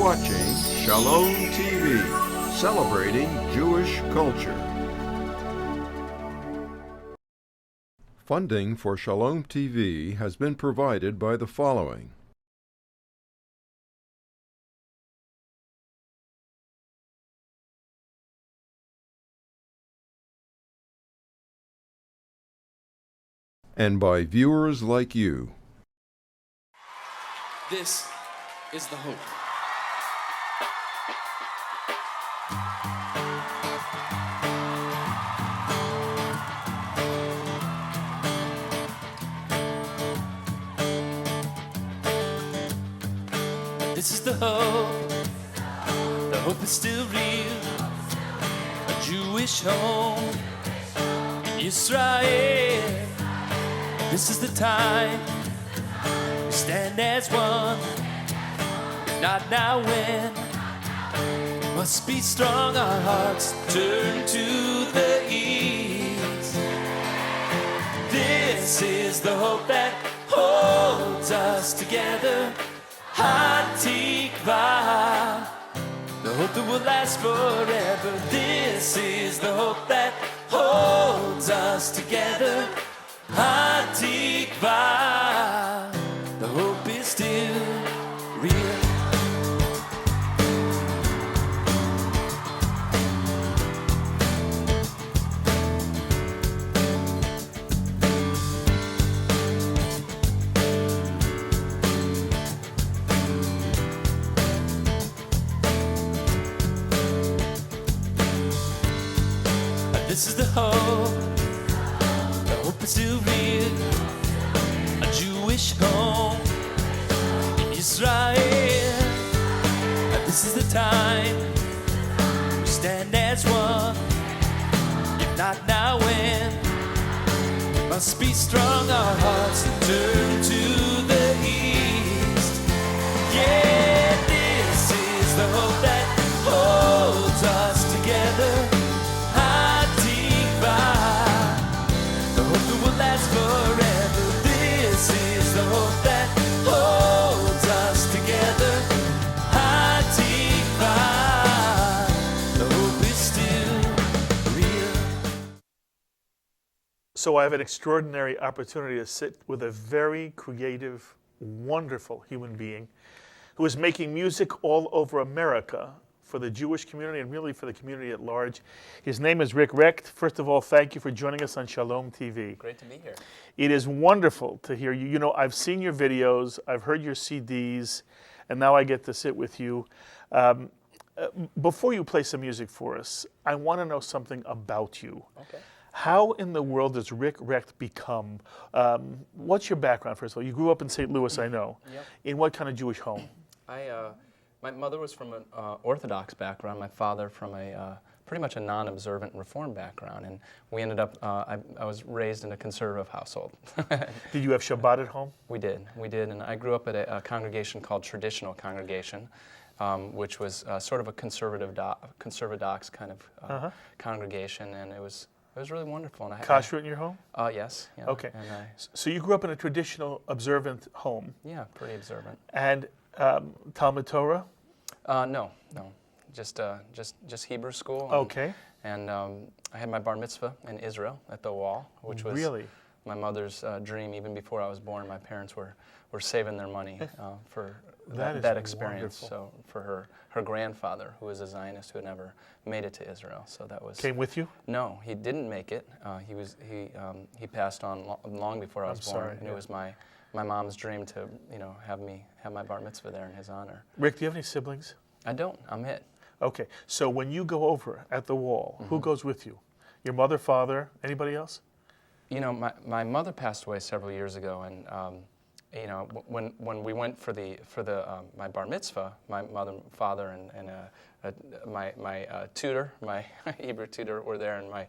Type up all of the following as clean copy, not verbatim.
watching Shalom TV, celebrating Jewish culture. Funding for Shalom TV has been provided by the following. And by viewers like you. This is the hope. This is the hope. The hope is still real. A Jewish home in Israel. This is the time we stand as one. If not now, when? We must be strong. Our hearts turn to the east. This is the hope that holds us together. Hatikvah, the hope that will last forever. This is the hope that holds us together. Hatikvah, the hope is still real. This is the hope. The hope is still real. A Jewish home in Israel. This is the time we stand as one. If not now, when? We must be strong. Our hearts turn to the east. Yeah, this is the hope that holds us together. Forever, this is the hope that holds us together. Hatikvah, the hope is still real. So I have an extraordinary opportunity to sit with a very creative, wonderful human being who is making music all over America for the Jewish community and really for the community at large. His name is Rick Recht. First of all, thank you for joining us on Shalom TV. Great to be here. It is wonderful to hear you. You know, I've seen your videos, I've heard your CDs, and now I get to sit with you. Before you play some music for us, I want to know something about you. Okay. How in the world does Rick Recht become? What's your background, first of all? You grew up in St. Louis, I know. Yep. In what kind of Jewish home? My mother was from an Orthodox background. My father from a pretty much a non-observant Reform background, and we ended up. I was raised in a conservative household. Did you have Shabbat at home? We did, and I grew up at a congregation called Traditional Congregation, which was sort of a conservadox kind of congregation, and it was really wonderful. And Kashrut in your home? Yes. Yeah. Okay. So you grew up in a traditional observant home? Yeah, pretty observant. And Talmud Torah? No, just Hebrew school. Okay. And I had my bar mitzvah in Israel at the Wall, which was really my mother's dream. Even before I was born, my parents were saving their money for that experience. Wonderful. So for her grandfather, who was a Zionist who had never made it to Israel, so that was came with you. No, he didn't make it. He passed on long before I was born. Sorry, and it was my mom's dream to have my bar mitzvah there in his honor. Rick, do you have any siblings? I don't. I'm it. Okay, so when you go over at the Wall, who goes with you? Your mother, father, anybody else? You know, my mother passed away several years ago, and when we went for my bar mitzvah, my mother, father, and my tutor, my Hebrew tutor, were there, and my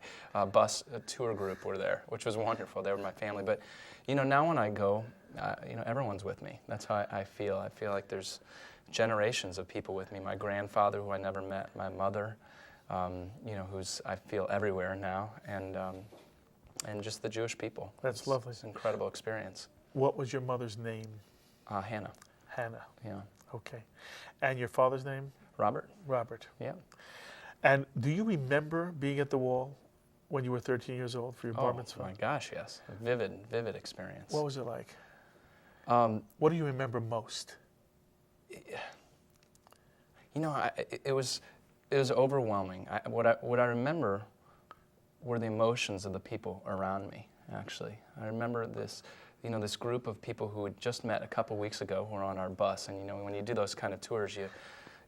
bus tour group were there, which was wonderful. They were my family. But now when I go, everyone's with me. That's how I feel. I feel like there's generations of people with me. My grandfather, who I never met, my mother, who's I feel everywhere now, and just the Jewish people. That's lovely. It's an incredible experience. What was your mother's name? Hannah. Hannah. Yeah. Okay. And your father's name? Robert. Robert. Yeah. And do you remember being at the wall when you were 13 years old for your bar mitzvah? Oh my gosh, yes. A vivid experience. What was it like? What do you remember most? You know, it was overwhelming. What I remember were the emotions of the people around me. Actually, I remember this group of people who had just met a couple weeks ago who were on our bus, and when you do those kind of tours,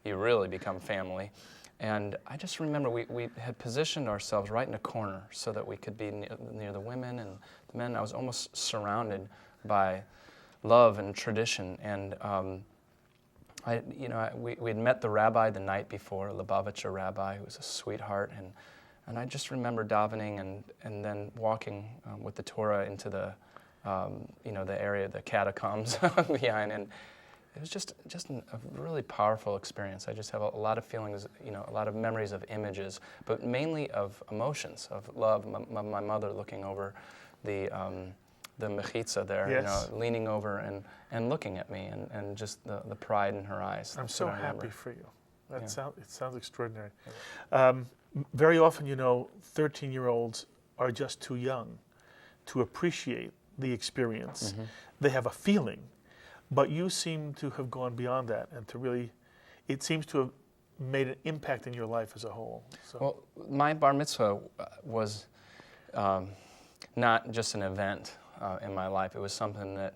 you really become family. And I just remember we had positioned ourselves right in a corner so that we could be near the women and the men. I was almost surrounded by love and tradition, and we had met the rabbi the night before, Lubavitcher rabbi, who was a sweetheart, and I just remember davening and then walking with the Torah into the area, the catacombs behind, and it was just a really powerful experience. I just have a lot of feelings, a lot of memories of images, but mainly of emotions, of love. My mother looking over the mechitza there, yes. Leaning over and looking at me, and just the pride in her eyes. I'm so happy for you. It sounds extraordinary. Yeah. Very often, 13-year-olds are just too young to appreciate the experience. Mm-hmm. They have a feeling, but you seem to have gone beyond that and it seems to have made an impact in your life as a whole. So. Well, my bar mitzvah was not just an event in my life. It was something that,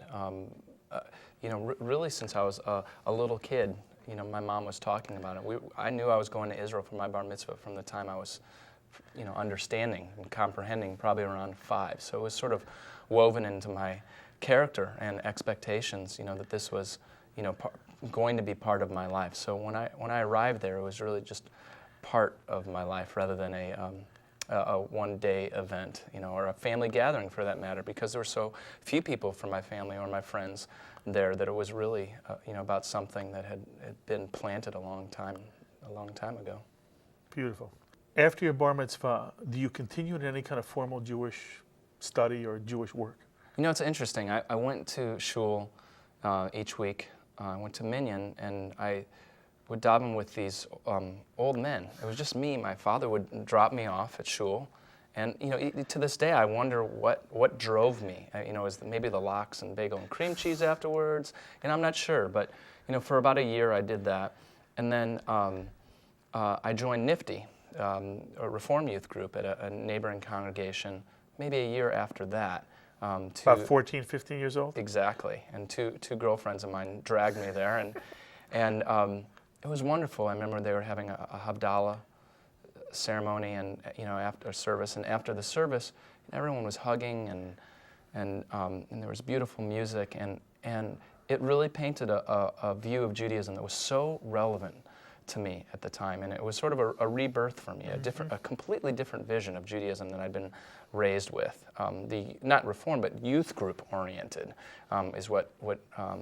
really since I was a little kid, my mom was talking about it. I knew I was going to Israel for my bar mitzvah from the time I was, understanding and comprehending, probably around 5. So it was sort of woven into my character and expectations, that this was, going to be part of my life. So when I arrived there, it was really just part of my life rather than a one-day event, or a family gathering for that matter, because there were so few people from my family or my friends there that it was really, about something that had been planted a long time ago. Beautiful. After your bar mitzvah, do you continue in any kind of formal Jewish study or Jewish work? It's interesting. I went to shul each week. I went to Minyan, and I would daven with these old men. It was just me. My father would drop me off at shul. And, to this day, I wonder what drove me. Is maybe the lox and bagel and cream cheese afterwards? And I'm not sure. But, for about a year, I did that. And then I joined NIFTY, a Reform youth group at a neighboring congregation, maybe a year after that. About 14, 15 years old? Exactly. And two girlfriends of mine dragged me there. And it was wonderful. I remember they were having a Havdalah ceremony, and after service, and after the service, everyone was hugging, and there was beautiful music, and it really painted a view of Judaism that was so relevant to me at the time, and it was sort of a rebirth for me, a completely different vision of Judaism than I'd been raised with. The not Reform, but youth group oriented is what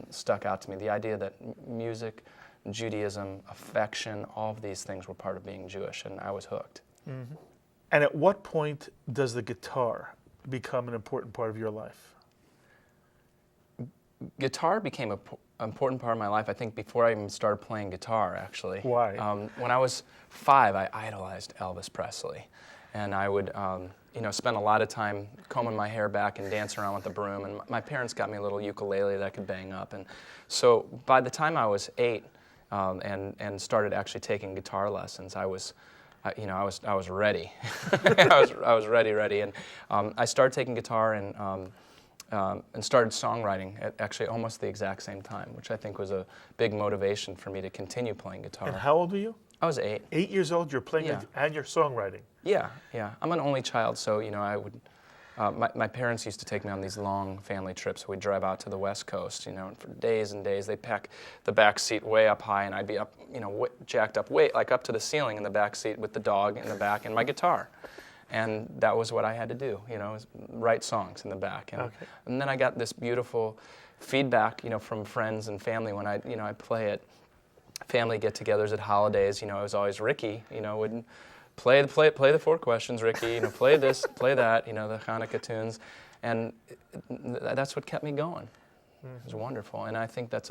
stuck out to me. The idea that music, Judaism, affection, all of these things were part of being Jewish, and I was hooked. Mm-hmm. And at what point does the guitar become an important part of your life? Guitar became an important part of my life, I think, before I even started playing guitar, actually. Why? When I was 5, I idolized Elvis Presley, and I would spend a lot of time combing my hair back and dancing around with the broom, and my parents got me a little ukulele that I could bang up, and so by the time I was 8, and started actually taking guitar lessons, I was ready. I was ready, and I started taking guitar and started songwriting at actually almost the exact same time, which I think was a big motivation for me to continue playing guitar. And how old were you? I was 8. 8 years old. You're playing and you're songwriting. Yeah. I'm an only child, so I would. My parents used to take me on these long family trips. We'd drive out to the West Coast, and for days and days. They'd pack the back seat way up high, and I'd be up, jacked up way, like up to the ceiling in the back seat with the dog in the back and my guitar. And that was what I had to do, write songs in the back. And then I got this beautiful feedback, from friends and family when I'd play at family get-togethers at holidays. It was always Ricky, would play the 4 questions, Ricky. Play this, play that. The Hanukkah tunes, and that's what kept me going. It was wonderful, and I think that's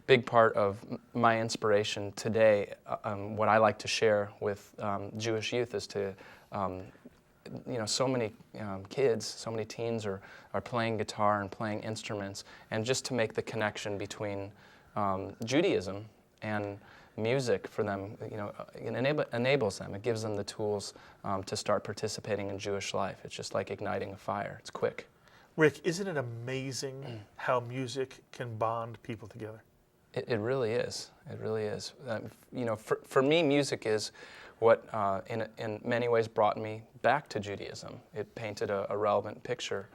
big part of my inspiration today. What I like to share with Jewish youth is to, so many kids, so many teens are playing guitar and playing instruments, and just to make the connection between Judaism and music for them, it enables them. It gives them the tools to start participating in Jewish life. It's just like igniting a fire. It's quick. Rick, isn't it amazing how music can bond people together? It really is. It really is. For me, music is what, in many ways, brought me back to Judaism. It painted a relevant picture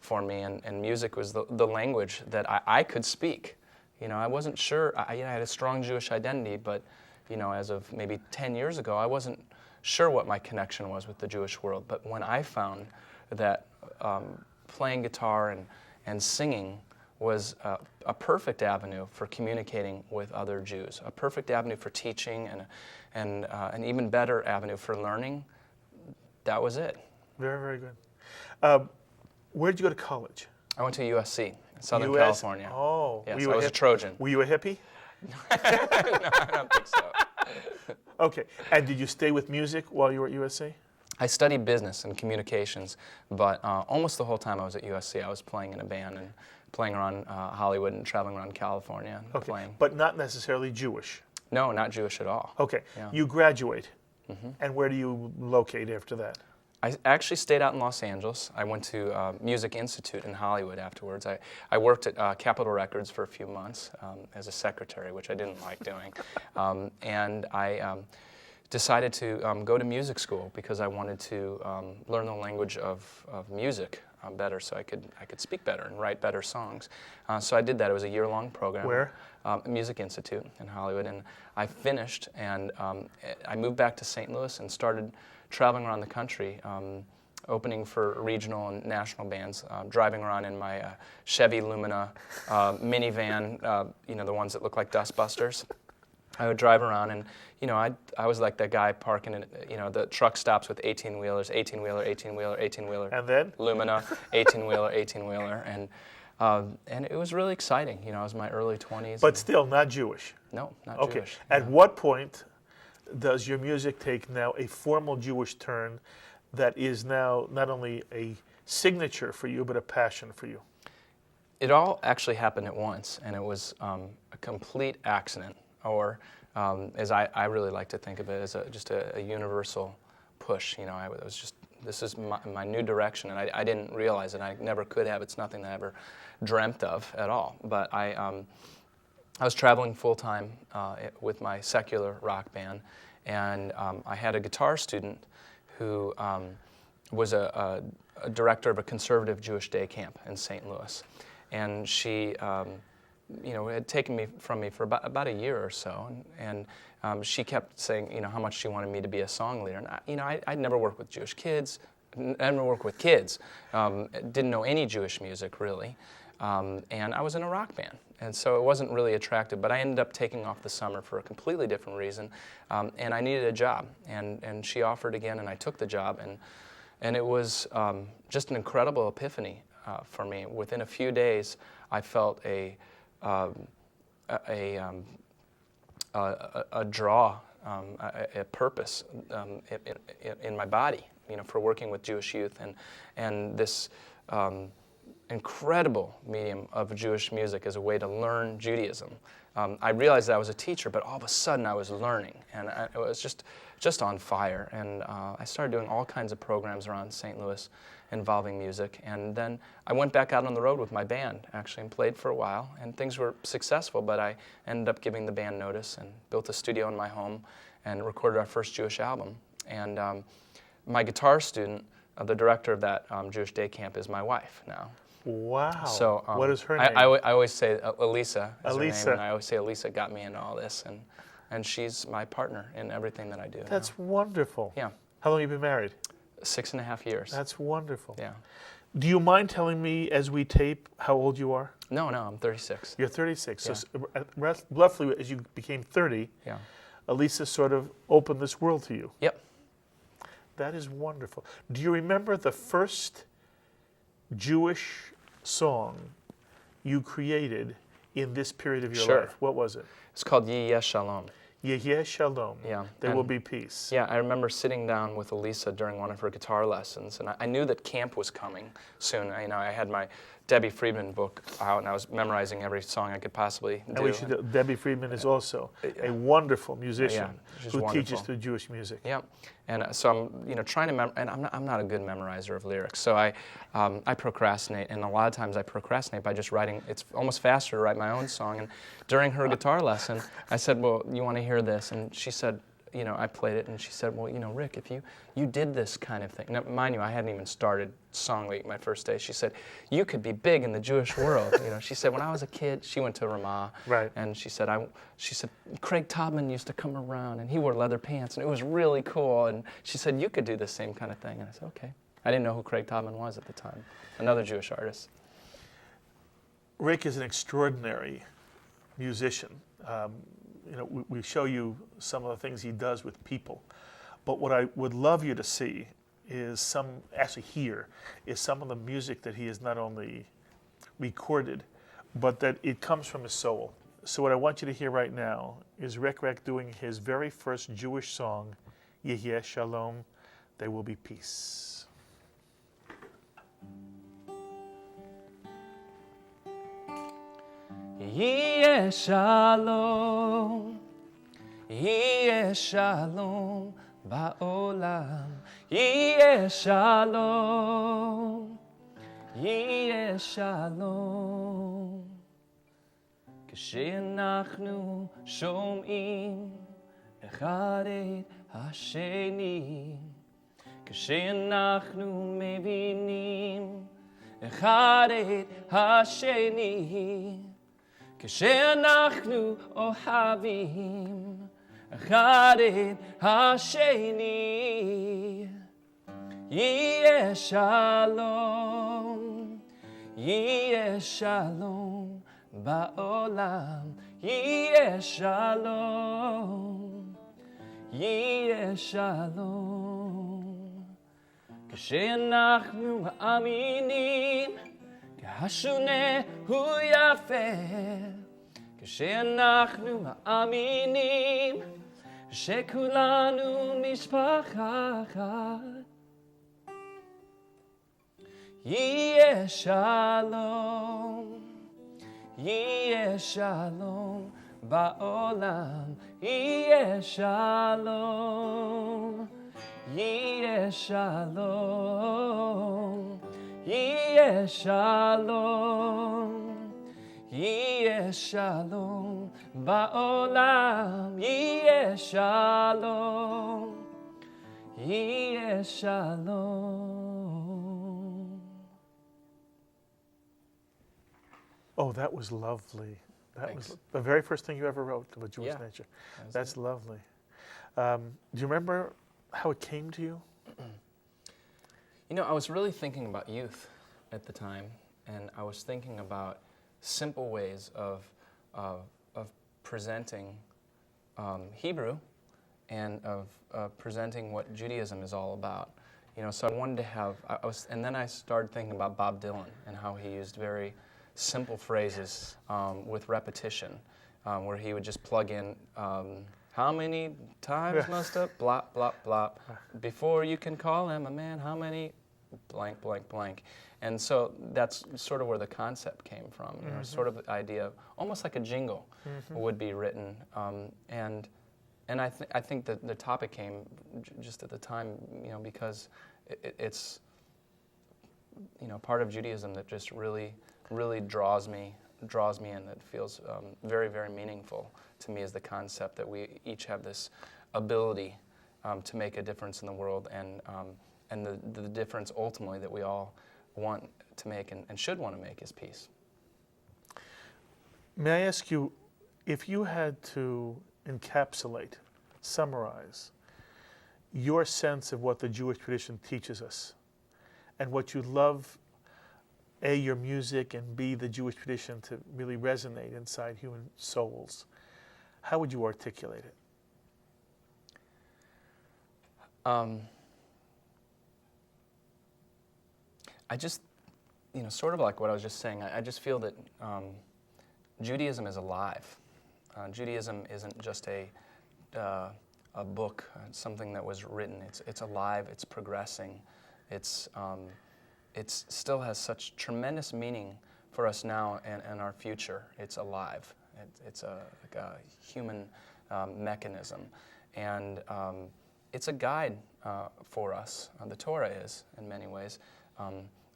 for me, and music was the language that I could speak. I wasn't sure. I had a strong Jewish identity, but as of maybe 10 years ago, I wasn't sure what my connection was with the Jewish world. But when I found that playing guitar and singing was a perfect avenue for communicating with other Jews, a perfect avenue for teaching, and an even better avenue for learning, that was it. Very, very good. Where did you go to college? I went to USC, Southern California. Oh. Yes, I was a Trojan. Were you a hippie? No, I don't think so. Okay. And did you stay with music while you were at USC? I studied business and communications, but almost the whole time I was at USC, I was playing in a band and playing around Hollywood and traveling around California and playing. But not necessarily Jewish? No, not Jewish at all. Okay. Yeah. You graduate, and where do you locate after that? I actually stayed out in Los Angeles. I went to Music Institute in Hollywood afterwards. I worked at Capitol Records for a few months as a secretary, which I didn't like doing. And I decided to go to music school because I wanted to learn the language of music better, so I could speak better and write better songs. So I did that. It was a year-long program. Where? Music Institute in Hollywood. And I finished, and I moved back to St. Louis and started traveling around the country, opening for regional and national bands, driving around in my Chevy Lumina minivan, the ones that look like dustbusters. I would drive around, and I was like that guy parking in the truck stops with 18-wheelers, 18-wheeler, 18-wheeler, 18-wheeler. And then? Lumina, 18-wheeler, 18-wheeler, and it was really exciting. I was in my early 20s. But still not Jewish? No, not okay. Jewish. At what point does your music take now a formal Jewish turn that is now not only a signature for you, but a passion for you? It all actually happened at once, and it was a complete accident, or as I really like to think of it, as just a universal push. I was just, this is my new direction, and I didn't realize it. I never could have. It's nothing that I ever dreamt of at all. But I was traveling full-time with my secular rock band, and I had a guitar student who was a director of a conservative Jewish day camp in St. Louis. And she had taken me from me for about a year or so, and she kept saying, how much she wanted me to be a song leader. And I'd never worked with Jewish kids, never worked with kids, didn't know any Jewish music really, and I was in a rock band, and so it wasn't really attractive. But I ended up taking off the summer for a completely different reason, and I needed a job, and she offered again, and I took the job, and it was just an incredible epiphany for me. Within a few days, I felt a draw, a purpose in my body, for working with Jewish youth, and this incredible medium of Jewish music as a way to learn Judaism. I realized that I was a teacher, but all of a sudden I was learning, and it was just on fire. And I started doing all kinds of programs around St. Louis involving music. And then I went back out on the road with my band, actually, and played for a while. And things were successful, but I ended up giving the band notice and built a studio in my home and recorded our first Jewish album. And my guitar student, the director of that Jewish day camp, is my wife now. Wow. So, what is her name? I always say Elisa is Elisa. her name, and I always say Elisa got me into all this, and she's my partner in everything that I do. That's wonderful. Yeah. How long have you been married? 6.5 years. That's wonderful. Yeah. Do you mind telling me, as we tape, how old you are? No, I'm 36. You're 36. Yeah. So roughly, as you became 30, Yeah. Elisa sort of opened this world to you. Yep. That is wonderful. Do you remember the first Jewish song you created in this period of your Sure. life? What was it? It's called Yeh Shalom. Yeh Shalom. Yeah. There will be peace. Yeah, I remember sitting down with Elisa during one of her guitar lessons, and I knew that camp was coming soon. I had my Debbie Friedman book out, and I was memorizing every song I could possibly do. And we should, Debbie Friedman is also a wonderful musician she's who wonderful. teaches through Jewish music. Yeah, and so I'm trying to and I'm not a good memorizer of lyrics, so I procrastinate, and a lot of times I procrastinate by just writing. It's almost faster to write my own song. And during her guitar lesson, I said, "Well, you want to hear this?" And she said, I played it, and she said, "Well, Rick, if you did this kind of thing." Now, mind you, I hadn't even started Song Week my first day. She said, "You could be big in the Jewish world." She said, when I was a kid, she went to Ramah, right? And she said, Craig Taubman used to come around, and he wore leather pants, and it was really cool. And she said, "You could do the same kind of thing." And I said, "Okay." I didn't know who Craig Taubman was at the time. Another Jewish artist. Rick is an extraordinary musician. We show you some of the things he does with people. But what I would love you to see is some of the music that he has not only recorded, but that it comes from his soul. So what I want you to hear right now is Rick Recht doing his very first Jewish song, Yeh Shalom, There Will Be Peace. Yeh Shalom, Yeh Shalom ba'olam, Yeh Shalom, Yeh Shalom. כשאנחנו שומעים אחד את השני, כשאנחנו מבינים אחד את השני, כשאנחנו אוהבים אחד את השני, יהיה שלום, יהיה שלום בעולם, יהיה שלום, יהיה שלום. כשאנחנו מאמינים השונה הוא יפה, כשאנחנו מאמינים שכולנו משפחה אחת, יהיה שלום, יהיה שלום בעולם, יהיה שלום, יהיה שלום, יהיה שלום, יהיה שלום בעולם, יהיה שלום, יהיה שלום. Oh, that was lovely. That was the very first thing you ever wrote of a Jewish nature. That's lovely. Do you remember how it came to you? I was really thinking about youth at the time, and I was thinking about simple ways of presenting Hebrew and of presenting what Judaism is all about. So I wanted to have, and then I started thinking about Bob Dylan and how he used very simple phrases with repetition, where he would just plug in, how many times must a blop, blop, blop, before you can call him a man, how many blank, blank, blank. And so that's sort of where the concept came from, sort of the idea, almost like a jingle would be written. And I think that the topic came just at the time, because it's, part of Judaism that just really draws me in, that feels very, very meaningful to me, is the concept that we each have this ability to make a difference in the world, and the difference ultimately that we all want to make and should want to make is peace. May I ask you, if you had to encapsulate, summarize your sense of what the Jewish tradition teaches us and what you love, A, your music, and B, the Jewish tradition to really resonate inside human souls, how would you articulate it? I just, sort of like what I was just saying, I just feel that Judaism is alive. Judaism isn't just a book, something that was written. It's alive. It's progressing. It still has such tremendous meaning for us now and our future. It's alive. It's like a human mechanism, and it's a guide for us. The Torah is, in many ways,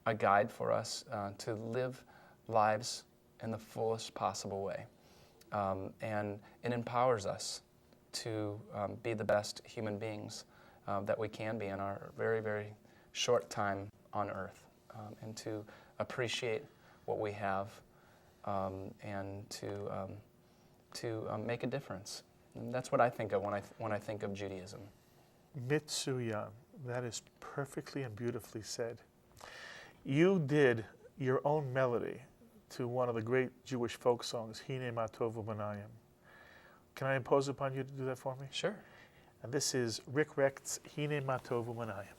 a guide for us to live lives in the fullest possible way. And it empowers us to be the best human beings that we can be in our very, very short time on earth, and to appreciate what we have, and to make a difference. And that's what I think of when I think of Judaism. Mitsuyan. That is perfectly and beautifully said. You did your own melody to one of the great Jewish folk songs, Hine Ma Tovu Manayim. Can I impose upon you to do that for me? Sure. And this is Rick Recht's Hine Ma Tovu Manayim.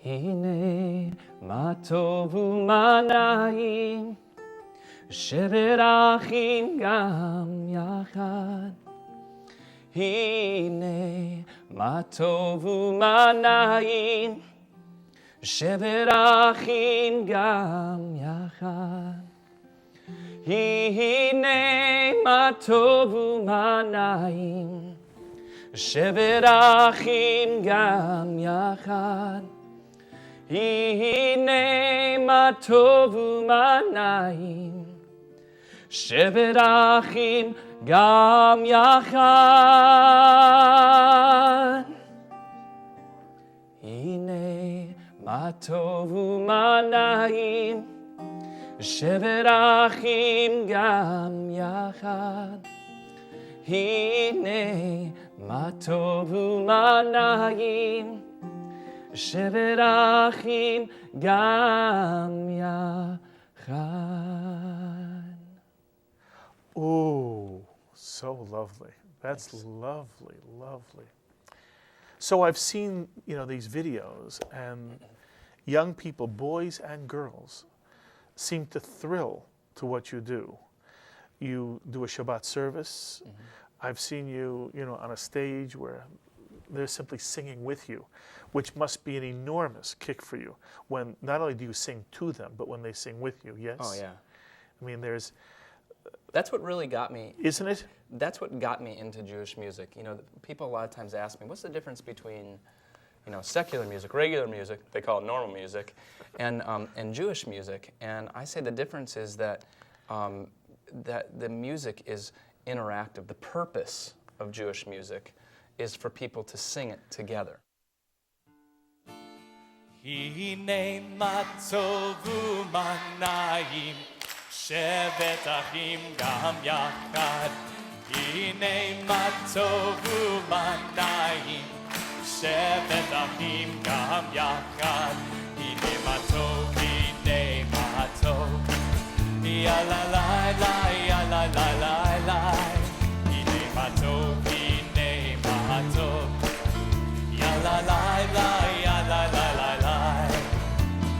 Hine ma tovu manayim, shevet achim gam yachad. Hine ma tovu manayim, shevet achim gam yachad. Hine ma tovu manayim, shevet achim gam yachad. Hine ma tovu manayim, shevet achim gam yachad. Hine ma tovu manayim, shevet achim gam yachad. Hine ma tovu manayim, shevet achim gam yachad. Oh, so lovely. That's Thanks. lovely, lovely. So I've seen, these videos, and young people, boys and girls, seem to thrill to what you do. You do a Shabbat service. I've seen you, on a stage where they're simply singing with you, which must be an enormous kick for you when not only do you sing to them, but when they sing with you, yes? Oh, yeah. I mean, That's what really got me. isn't it? That's what got me into Jewish music. People a lot of times ask me, what's the difference between, secular music, regular music, they call it normal music, and Jewish music? And I say the difference is that the music is interactive. The purpose of Jewish music is for people to sing it together. Hine ma tovu manayim, shevet achim gam yachad. Hine ma tovu manayim, shevet achim gam yachad. Hine ma tov, hine ma tov, ya la la la, ya la la la la. Hine ma tov, hine ma tov, ya la la la, ya la la la la.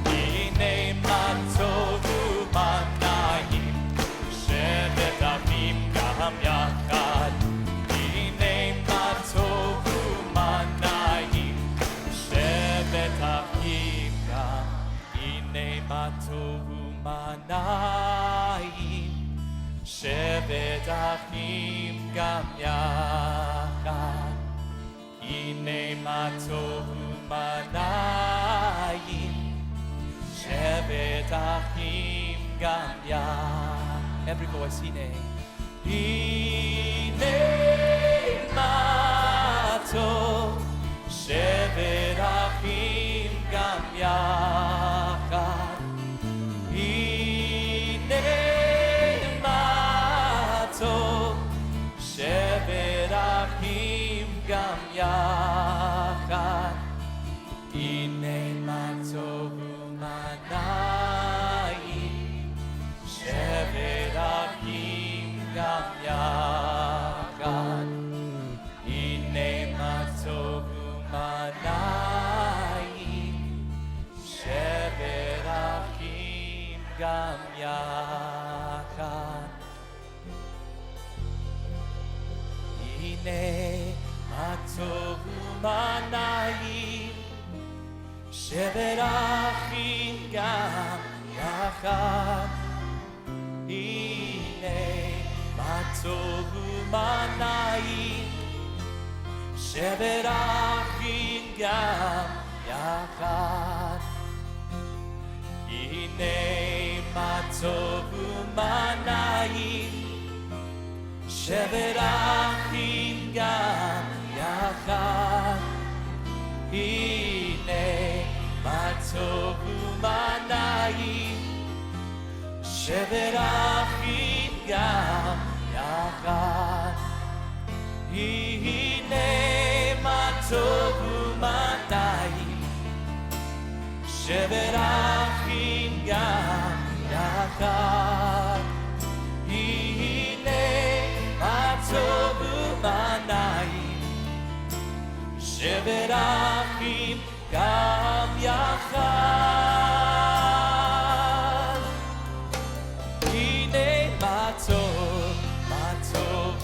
Hine ma tovu manayim, shevet achim gam yachad. Hine ma tovu manayim, shevet achim gam. Hine ma tovu manayim, shevet achim gam yachad. Hine ma tovu manayim, shevet achim gam yachad. Every voice, hine. Hine ma tov, shevet achim gam yachad. Hine ma tov, shevet achim gam yachad. Hine ma tovu manayim, shevet achim gam yachad. Hine ma tov umanayim shevet achim gam yachad. Hine atov umanayim shevet achim gam yachad. Hine atov umanayim shevet achim gam yachad. Hine matov umanayim shevet achim gam yachad. Hine matov umanayim shevet achim gam yachad. Hine matov umanayim shevet achim gam yachad. Hine matov umanayim shevet achim gam yachad. Hine matov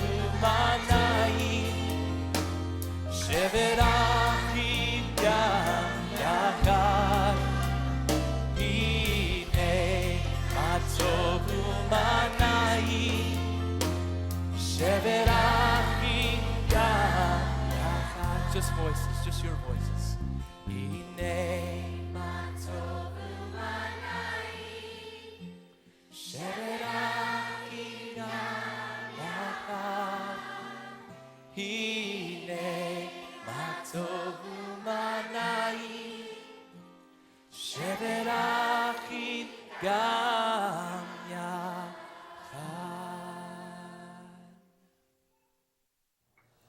umanayim shevet achim gam yachad. Hine matov umanayim shevet achim gam yachad. Just voices, just your voices. Hine matov umanayim shevet achim gam yachad. Hine matov umanayim shevet achim gam yachad.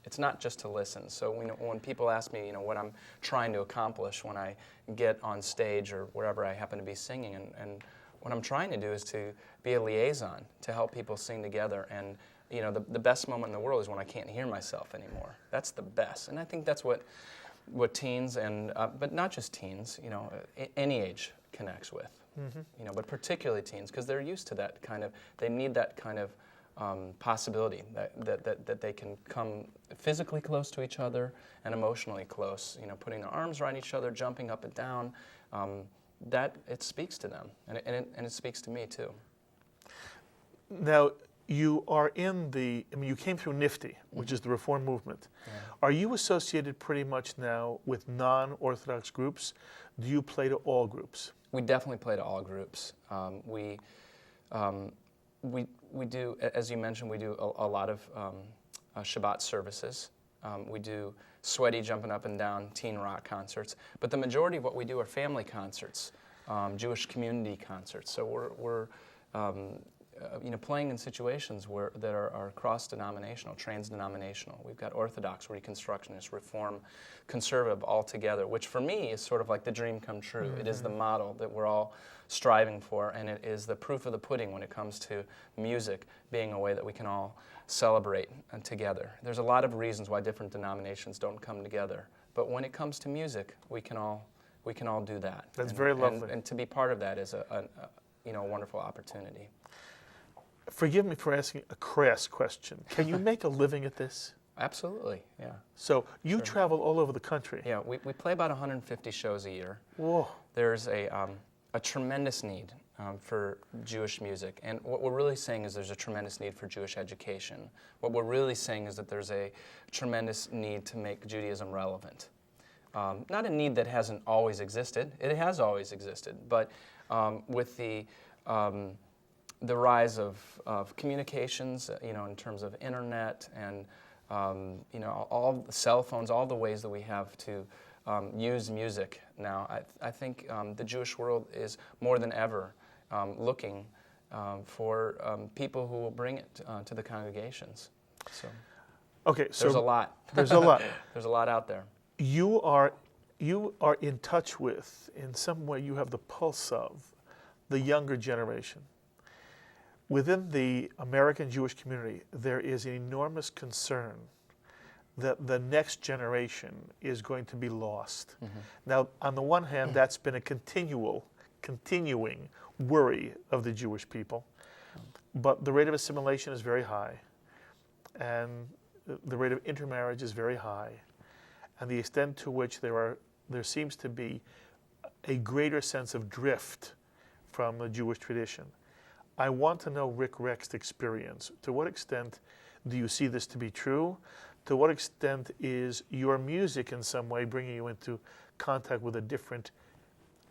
It's not just to listen. So when people ask me, what I'm trying to accomplish when I get on stage or wherever I happen to be singing, and what I'm trying to do is to be a liaison to help people sing together. And the best moment in the world is when I can't hear myself anymore. That's the best, and I think that's what teens and but not just teens, any age connects with. Mm-hmm. But particularly teens, because they're used to that kind of. They need that kind of possibility that they can come physically close to each other and emotionally close. Putting their arms around each other, jumping up and down. That it speaks to them, and it speaks to me too. Now, you are you came through NIFTY, which is the Reform movement. Yeah. Are you associated pretty much now with non-Orthodox groups? Do you play to all groups? We definitely play to all groups. We do, as you mentioned, we do a lot of Shabbat services. We do sweaty jumping up and down teen rock concerts. But the majority of what we do are family concerts, Jewish community concerts. So we're playing in situations that are cross-denominational, trans-denominational. We've got Orthodox, Reconstructionist, Reform, Conservative all together, which for me is sort of like the dream come true. Mm-hmm. It is the model that we're all striving for, and it is the proof of the pudding when it comes to music being a way that we can all celebrate together. There's a lot of reasons why different denominations don't come together, but when it comes to music, we can all do that. That's very lovely. And to be part of that is a wonderful opportunity. Forgive me for asking a crass question. Can you make a living at this? Absolutely, yeah. So you travel all over the country. Yeah, we play about 150 shows a year. Whoa. There's a tremendous need for Jewish music. And what we're really saying is there's a tremendous need for Jewish education. What we're really saying is that there's a tremendous need to make Judaism relevant. Not a need that hasn't always existed. It has always existed. But with the rise of communications, in terms of internet and, all the cell phones, all the ways that we have to use music now, I think the Jewish world is more than ever looking for people who will bring it to the congregations. So, okay, so there's a lot. There's a lot. There's a lot out there. You are in touch with, in some way, you have the pulse of the younger generation. Within the American Jewish community, there is an enormous concern that the next generation is going to be lost. Now, on the one hand, that's been a continuing worry of the Jewish people, but the rate of assimilation is very high, and the rate of intermarriage is very high, and the extent to which there seems to be a greater sense of drift from the Jewish tradition. I want to know Rick Recht's experience. To what extent do you see this to be true? To what extent is your music in some way bringing you into contact with a different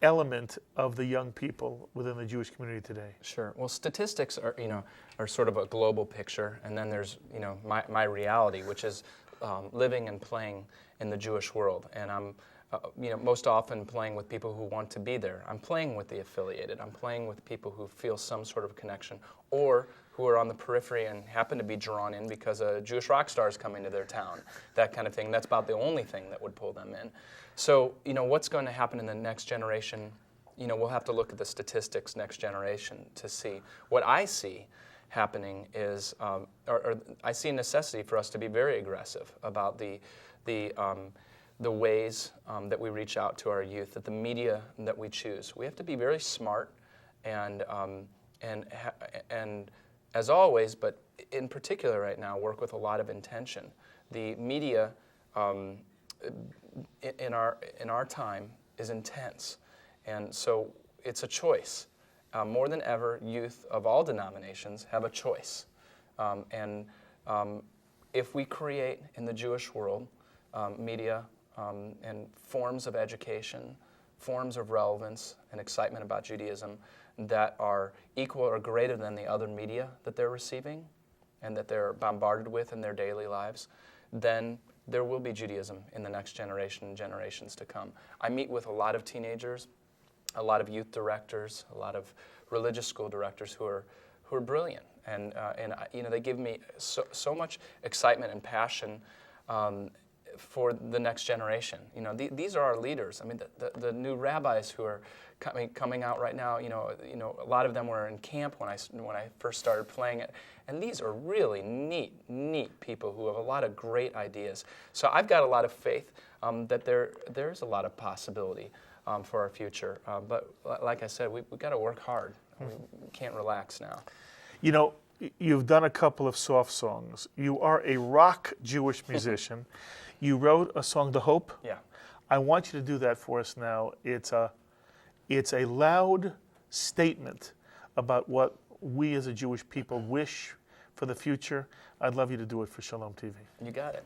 element of the young people within the Jewish community today? Sure. Well, statistics are sort of a global picture, and then there's my reality, which is living and playing in the Jewish world, and I'm most often playing with people who want to be there. I'm playing with the affiliated. I'm playing with people who feel some sort of connection, or who are on the periphery and happen to be drawn in because a Jewish rock star is coming to their town, that kind of thing. That's about the only thing that would pull them in. So, what's going to happen in the next generation, we'll have to look at the statistics next generation to see. What I see happening is, or I see a necessity for us to be very aggressive about the ways that we reach out to our youth, that the media that we choose. We have to be very smart and as always, but in particular right now, work with a lot of intention. The media in our time is intense, and so it's a choice. More than ever, youth of all denominations have a choice. If we create in the Jewish world media and forms of education, forms of relevance and excitement about Judaism that are equal or greater than the other media that they're receiving and that they're bombarded with in their daily lives, then there will be Judaism in the next generation and generations to come. I meet with a lot of teenagers, a lot of youth directors, a lot of religious school directors who are brilliant, and they give me so much excitement and passion for the next generation. These are our leaders. I mean, the new rabbis who are coming out right now. A lot of them were in camp when I first started playing it, and these are really neat people who have a lot of great ideas. So I've got a lot of faith that there's a lot of possibility for our future. But like I said, we've got to work hard. We can't relax now. You've done a couple of soft songs. You are a rock Jewish musician. You wrote a song, The Hope. Yeah. I want you to do that for us now. It's a loud statement about what we as a Jewish people wish for the future. I'd love you to do it for Shalom TV. You got it.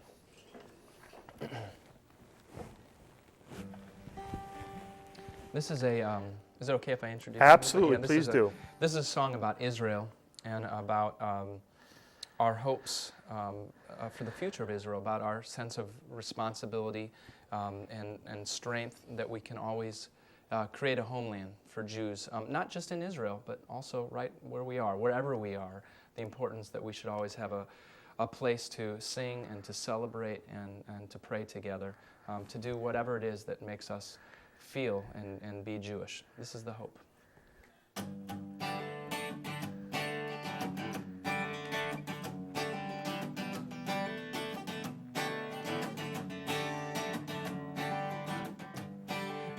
This is is it okay if I introduce it? Absolutely, Yeah, please do. This is a song about Israel and about our hopes for the future of Israel, about our sense of responsibility and strength that we can always create a homeland for Jews, not just in Israel, but also right where we are, wherever we are, the importance that we should always have a place to sing and to celebrate and to pray together, to do whatever it is that makes us feel and be Jewish. This is the hope.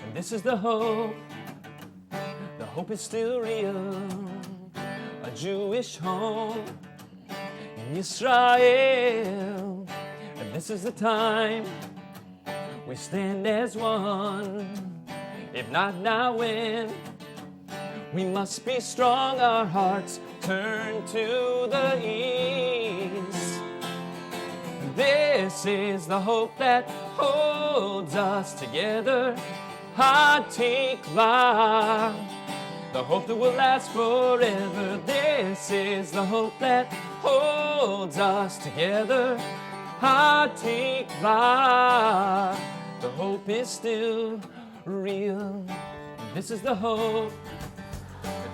And this is the hope. The hope is still real. A Jewish home in Israel. And this is the time we stand as one. If not now, when? We must be strong, our hearts turn to the east. This is the hope that holds us together. Hatikvah, the hope that will last forever. This is the hope that holds us together. Hatikvah, the hope is still real. This is the hope.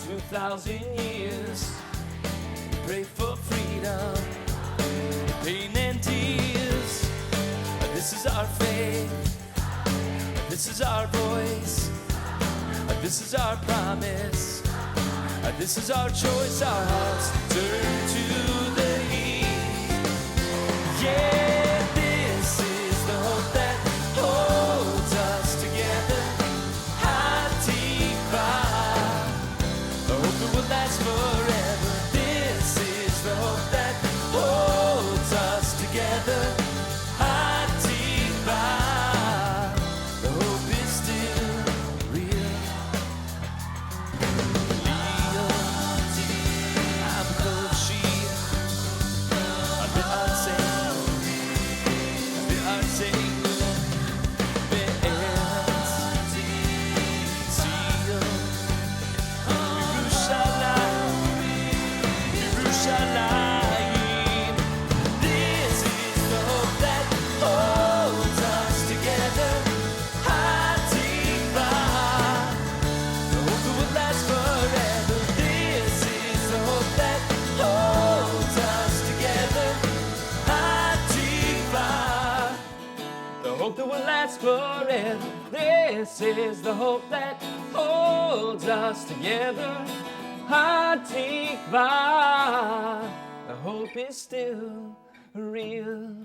2,000 years, pray for freedom, pain and tears. This is our faith. This is our voice. This is our promise. This is our choice. Our hearts turn to the east. Yeah, this This is the hope that holds us together. Hatikva, the hope is still real.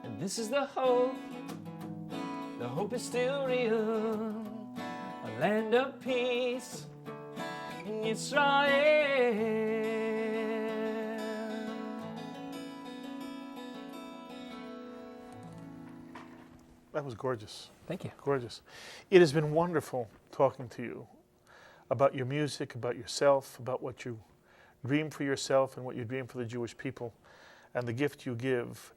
And this is the hope is still real. A land of peace in Israel. That was gorgeous. Thank you. Gorgeous. It has been wonderful talking to you about your music, about yourself, about what you dream for yourself and what you dream for the Jewish people and the gift you give.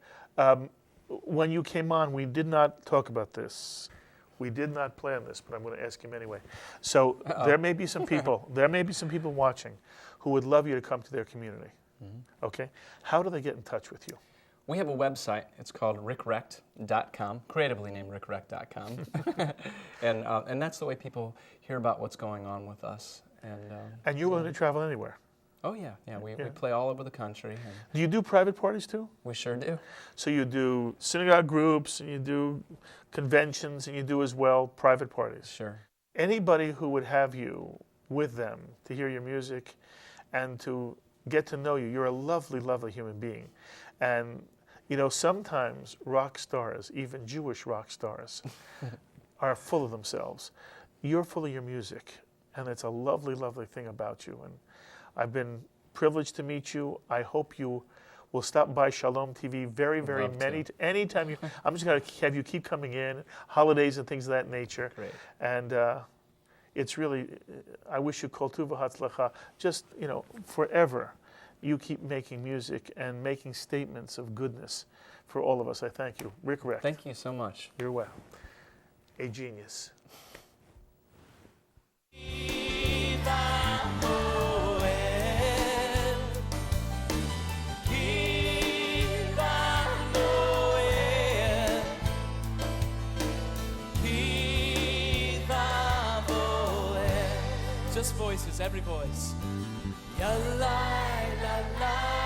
When you came on, we did not talk about this. We did not plan this, but I'm going to ask him anyway. So there may be some people watching who would love you to come to their community. Okay? How do they get in touch with you? We have a website. It's called rickrecht.com, creatively named rickrecht.com. and that's the way people hear about what's going on with us. And you're willing to travel anywhere? Oh, yeah. We play all over the country. Do you do private parties too? We sure do. So you do synagogue groups, and you do conventions, and you do as well private parties? Sure. Anybody who would have you with them to hear your music and to get to know you, you're a lovely, lovely human being. And you know, sometimes rock stars, even Jewish rock stars, are full of themselves. You're full of your music, and it's a lovely, lovely thing about you. And I've been privileged to meet you. I hope you will stop by Shalom TV very, very many. Anytime you, I'm just going to have you keep coming in, holidays and things of that nature. Great. And it's really, I wish you kol tuv v'hatzlacha, just, you know, forever. You keep making music and making statements of goodness for all of us. I thank you. Rick Recht. Thank you so much. You're well. A genius. Just voices, every voice. Ya la la la.